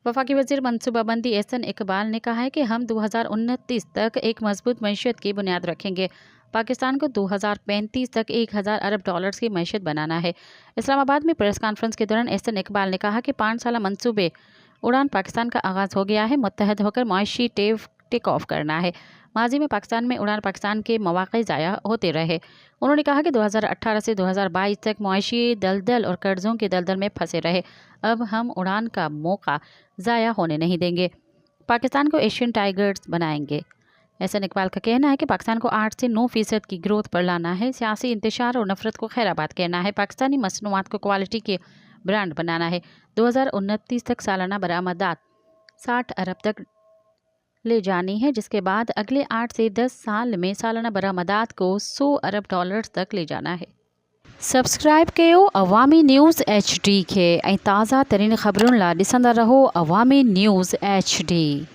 वफाकी वज़ीर मनसूबाबंदी एहसन इकबाल ने कहा है कि हम 2029 तक एक मजबूत मईशत की बुनियाद रखेंगे। पाकिस्तान को 2035 तक 1000 अरब डॉलर्स की मईशत बनाना है। इस्लामाबाद में प्रेस कॉन्फ्रेंस के दौरान एहसन इकबाल ने कहा कि 5 साल मंसूबे उड़ान पाकिस्तान का आगाज़ हो गया है। मुत्तहद होकर माशी टेक ऑफ करना है। माजी में पाकिस्तान में उड़ान पाकिस्तान के मौक़े ज़ाया होते रहे। उन्होंने कहा कि 2018 से 2022 तक मुआशी दलदल और कर्ज़ों के दलदल में फंसे रहे। अब हम उड़ान का मौका ज़ाया होने नहीं देंगे। पाकिस्तान को एशियन टाइगर्स बनाएंगे। एहसन इकबाल का कहना है कि पाकिस्तान को 8 से 9% की ग्रोथ पर लाना है। सियासी इंतशार और नफरत को खैराबाद कहना है। पाकिस्तानी मसनूआत को क्वालिटी के ब्रांड बनाना है। 2029 तक सालाना बरामदात 60 अरब तक ले जानी है, जिसके बाद अगले 8 से 10 साल में सालाना बरामदात को 100 अरब डॉलर्स तक ले जाना है। सब्सक्राइब कयो अवामी न्यूज़ HD के ऐं ताज़ा तरीन ख़बरुनि लाइ ॾिसंदा रहो अवामी न्यूज़ HD।